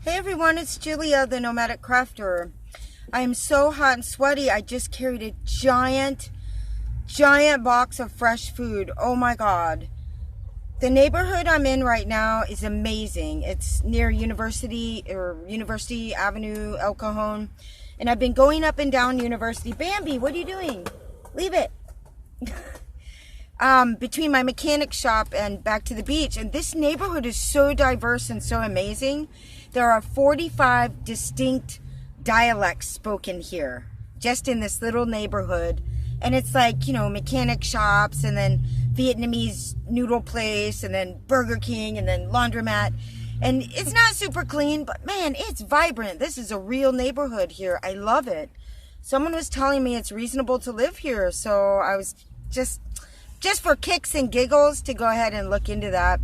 Hey everyone, it's Julia, the Nomadic Crafter. I am so hot and sweaty. I just carried a giant box of fresh food. Oh my God. The neighborhood I'm in right now is amazing. It's near University Avenue, El Cajon. And I've been going up and down University. Bambi, what are you doing? Leave it. Between my mechanic shop and back to the beach. And this neighborhood is so diverse and so amazing. There are 45 distinct dialects spoken here, just in this little neighborhood. And it's like, you know, mechanic shops, and then Vietnamese noodle place, and then Burger King, and then laundromat. And it's not super clean, but man, it's vibrant. This is a real neighborhood here. I love it. Someone was telling me it's reasonable to live here, so I was just for kicks and giggles to go ahead and look into that.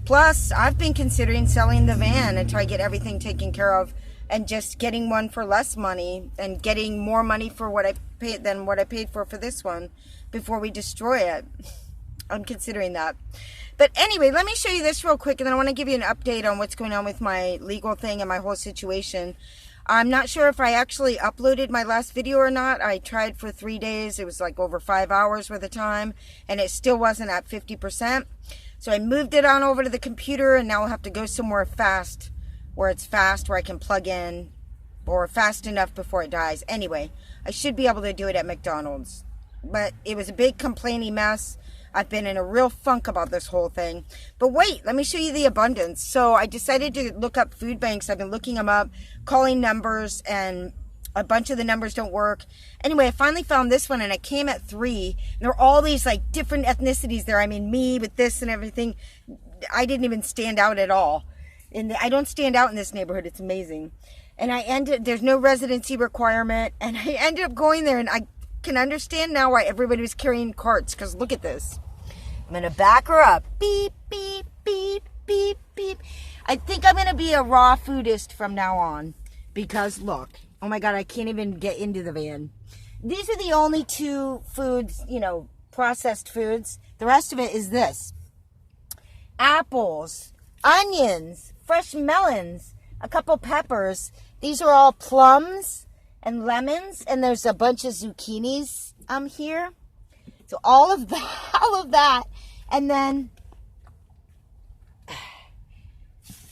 Plus, I've been considering selling the van and try to get everything taken care of, and just getting one for less money and getting more money for what I paid than what I paid for this one before we destroy it. I'm considering that. But anyway, let me show you this real quick, and then I want to give you an update on what's going on with my legal thing and my whole situation. I'm not sure if I actually uploaded my last video or not. I tried for 3 days. It was like over 5 hours worth of time, and it still wasn't at 50%. So I moved it on over to the computer, and now I'll have to go somewhere fast, where it's fast, where I can plug in, or fast enough before it dies. Anyway, I should be able to do it at McDonald's. But it was a big complaining mess. I've been in a real funk about this whole thing. But wait, let me show you the abundance. So I decided to look up food banks. I've been looking them up, calling numbers, and a bunch of the numbers don't work. Anyway, I finally found this one, and it came at 3. And there are all these like different ethnicities there. I mean, me with this and everything. I didn't even stand out at all. I don't stand out in this neighborhood. It's amazing. And there's no residency requirement. And I ended up going there, and I can understand now why everybody was carrying carts. Because look at this. I'm going to back her up. Beep, beep, beep, beep, beep. I think I'm going to be a raw foodist from now on. Because look. Oh my God, I can't even get into the van. These are the only 2 foods, you know, processed foods. The rest of it is this. Apples, onions, fresh melons, a couple peppers. These are all plums and lemons, and there's a bunch of zucchinis here. So all of that, and then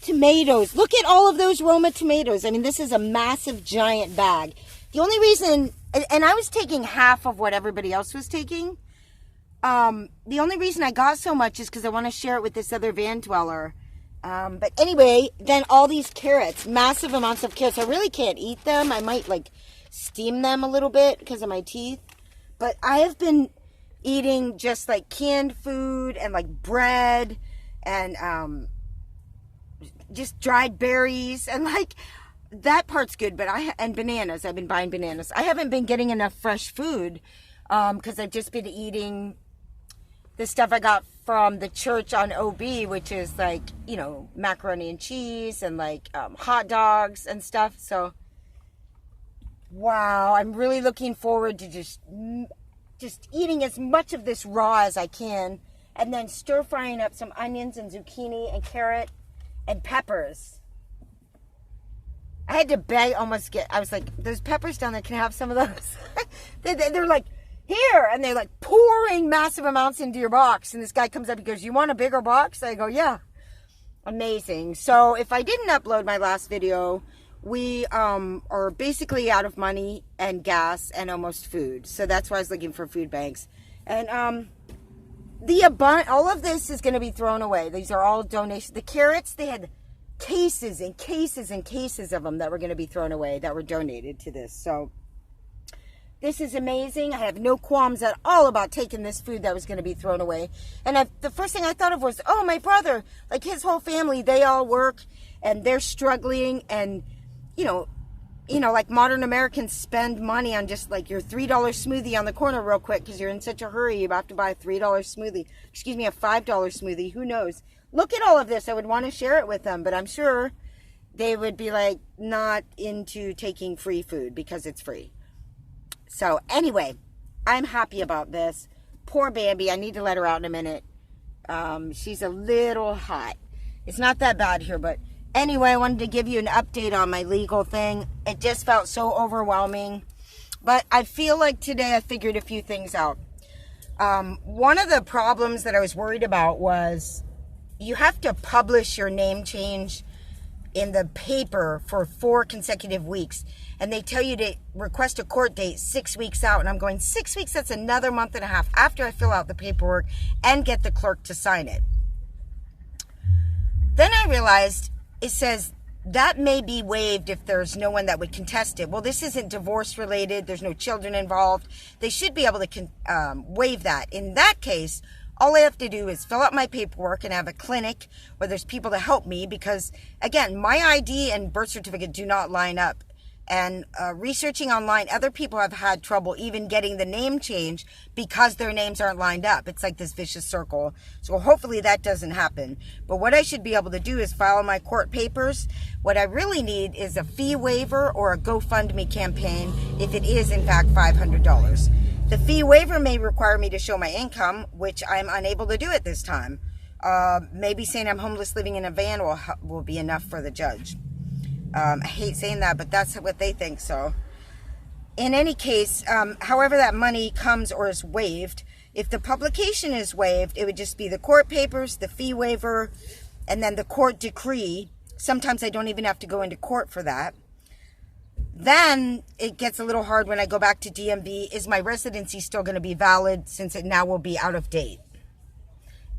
tomatoes. Look at all of those Roma tomatoes. I mean, this is a massive, giant bag. The only reason, and I was taking half of what everybody else was taking. The only reason I got so much is because I want to share it with this other van dweller. But anyway, then all these carrots, massive amounts of carrots. I really can't eat them. I might like steam them a little bit because of my teeth. But I have been eating just like canned food and like bread and just dried berries, and like that part's good. But and bananas. I've been buying bananas. I haven't been getting enough fresh food because I've just been eating the stuff I got from the church on OB, which is like, you know, macaroni and cheese and like hot dogs and stuff. So wow, I'm really looking forward to just eating as much of this raw as I can, and then stir frying up some onions and zucchini and carrot and peppers. I had to beg, I was like, those peppers down there, can I have some of those? They're like, here, and they're like pouring massive amounts into your box, and this guy comes up, he goes, you want a bigger box? I go, yeah. Amazing. So if I didn't upload my last video, we are basically out of money and gas and almost food. So that's why I was looking for food banks. And all of this is going to be thrown away. These are all donations. The carrots, they had cases and cases and cases of them that were going to be thrown away, that were donated to this. So this is amazing. I have no qualms at all about taking this food that was going to be thrown away. And the first thing I thought of was, oh, my brother, like his whole family, they all work and they're struggling, and you know, like modern Americans spend money on just like your $3 smoothie on the corner real quick because you're in such a hurry. You have to buy a $3 smoothie. Excuse me, a $5 smoothie. Who knows? Look at all of this. I would want to share it with them, but I'm sure they would be like not into taking free food because it's free. So anyway, I'm happy about this. Poor Bambi. I need to let her out in a minute. She's a little hot. It's not that bad here, but Anyway, I wanted to give you an update on my legal thing. It just felt so overwhelming. But I feel like today I figured a few things out. One of the problems that I was worried about was you have to publish your name change in the paper for 4 consecutive weeks. And they tell you to request a court date 6 weeks out. And I'm going, 6 weeks? That's another month and a half after I fill out the paperwork and get the clerk to sign it. Then I realized it says that may be waived if there's no one that would contest it. Well, this isn't divorce related. There's no children involved. They should be able to waive that. In that case, all I have to do is fill out my paperwork and have a clinic where there's people to help me because, again, my ID and birth certificate do not line up. And researching online, other people have had trouble even getting the name change because their names aren't lined up. It's like this vicious circle. So hopefully that doesn't happen. But what I should be able to do is file my court papers. What I really need is a fee waiver or a GoFundMe campaign if it is, in fact, $500. The fee waiver may require me to show my income, which I'm unable to do at this time. Maybe saying I'm homeless living in a van will be enough for the judge. I hate saying that, but that's what they think. So in any case, however that money comes or is waived, if the publication is waived, it would just be the court papers, the fee waiver, and then the court decree. Sometimes I don't even have to go into court for that. Then it gets a little hard when I go back to DMV. Is my residency still going to be valid since it now will be out of date?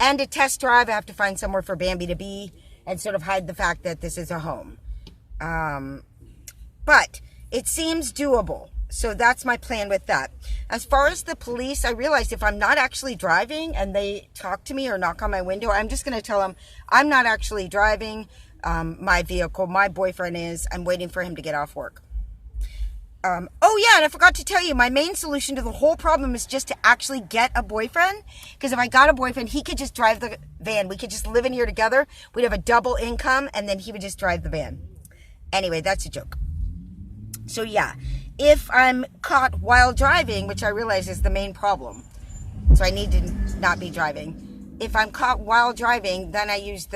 And a test drive, I have to find somewhere for Bambi to be and sort of hide the fact that this is a home. But it seems doable. So that's my plan with that. As far as the police, I realized if I'm not actually driving and they talk to me or knock on my window, I'm just going to tell them I'm not actually driving my vehicle. My boyfriend is. I'm waiting for him to get off work. Oh yeah, and I forgot to tell you, my main solution to the whole problem is just to actually get a boyfriend. Because if I got a boyfriend, he could just drive the van. We could just live in here together. We'd have a double income, and then he would just drive the van. Anyway, that's a joke. So yeah, if I'm caught while driving, which I realize is the main problem, so I need to not be driving. If I'm caught while driving, then I use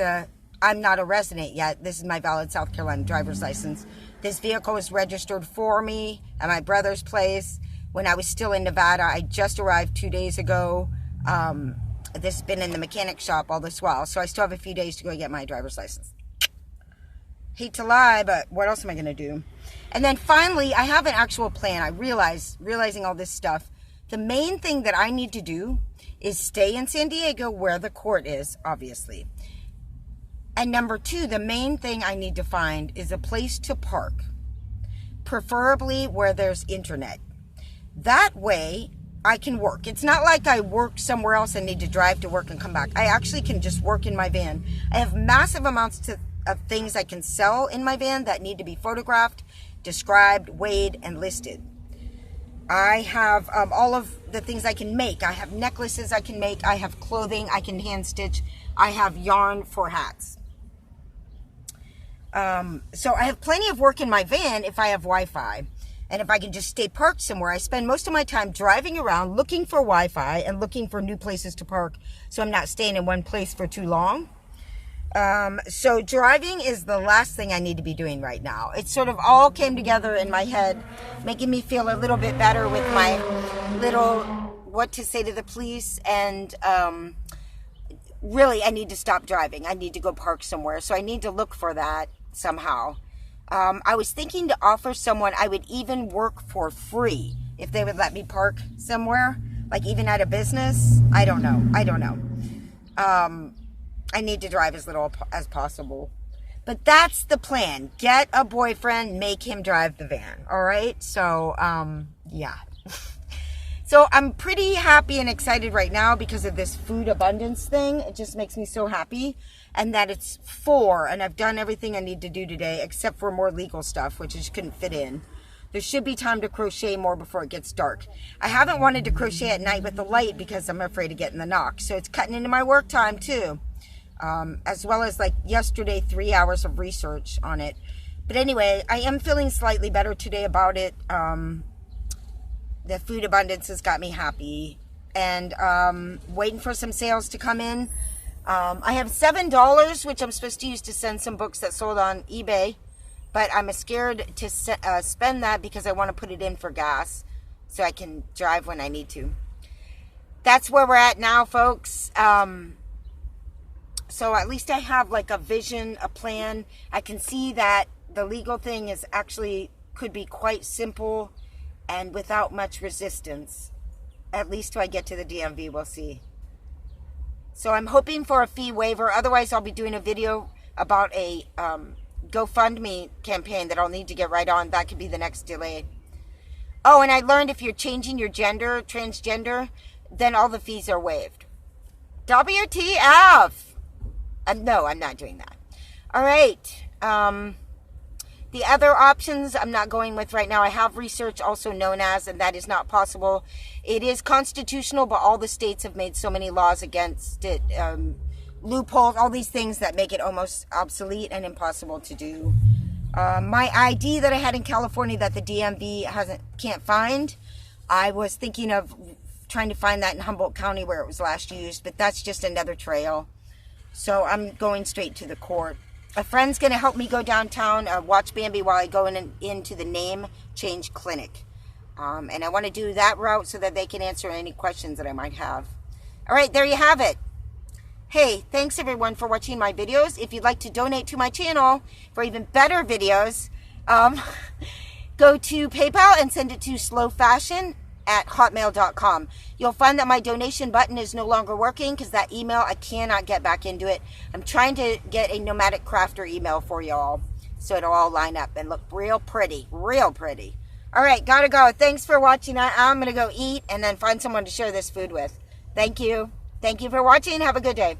I'm not a resident yet. This is my valid South Carolina driver's license. This vehicle was registered for me at my brother's place when I was still in Nevada. I just arrived 2 days ago. This has been in the mechanic shop all this while, so I still have a few days to go get my driver's license. Hate to lie, but what else am I going to do? And then finally, I have an actual plan. I realizing all this stuff, the main thing that I need to do is stay in San Diego where the court is, obviously. And number 2, the main thing I need to find is a place to park, preferably where there's internet. That way, I can work. It's not like I work somewhere else and need to drive to work and come back. I actually can just work in my van. I have massive amounts of things I can sell in my van that need to be photographed, described, weighed, and listed. I have all of the things I can make. I have necklaces I can make. I have clothing I can hand stitch. I have yarn for hats. So I have plenty of work in my van if I have Wi-Fi. And if I can just stay parked somewhere. I spend most of my time driving around looking for Wi-Fi and looking for new places to park so I'm not staying in one place for too long. So driving is the last thing I need to be doing right now. It sort of all came together in my head, making me feel a little bit better with my little what to say to the police. And really, I need to stop driving. I need to go park somewhere. So I need to look for that somehow. I was thinking to offer someone I would even work for free if they would let me park somewhere, like even at a business. I don't know. I need to drive as little as possible. But that's the plan. Get a boyfriend, make him drive the van. All right? So, yeah. So I'm pretty happy and excited right now because of this food abundance thing. It just makes me so happy. And that it's 4 and I've done everything I need to do today except for more legal stuff, which I just couldn't fit in. There should be time to crochet more before it gets dark. I haven't wanted to crochet at night with the light because I'm afraid of getting the knock. So it's cutting into my work time too. As well as like yesterday, 3 hours of research on it. But anyway, I am feeling slightly better today about it. The food abundance has got me happy. And waiting for some sales to come in. I have $7, which I'm supposed to use to send some books that sold on eBay. But I'm scared to spend that because I want to put it in for gas so I can drive when I need to. That's where we're at now, folks. So at least I have like a vision, a plan. I can see that the legal thing is actually could be quite simple and without much resistance. At least till I get to the DMV, we'll see. So I'm hoping for a fee waiver. Otherwise, I'll be doing a video about a GoFundMe campaign that I'll need to get right on. That could be the next delay. Oh, and I learned if you're changing your gender, transgender, then all the fees are waived. WTF! No, I'm not doing that. All right. The other options I'm not going with right now. I have research also known as, and that is not possible. It is constitutional, but all the states have made so many laws against it. Loopholes, all these things that make it almost obsolete and impossible to do. My ID that I had in California that the DMV can't find, I was thinking of trying to find that in Humboldt County where it was last used, but that's just another trail. So I'm going straight to the court. A friend's going to help me go downtown, watch Bambi while I go into the name change clinic. And I want to do that route so that they can answer any questions that I might have. All right, there you have it. Hey, thanks everyone for watching my videos. If you'd like to donate to my channel for even better videos, go to PayPal and send it to slowfashion@hotmail.com. You'll find that my donation button is no longer working because that email, I cannot get back into it. I'm trying to get a nomadic crafter email for y'all so it'll all line up and look real pretty, real pretty. All right, gotta go. Thanks for watching. I'm going to go eat and then find someone to share this food with. Thank you. Thank you for watching. Have a good day.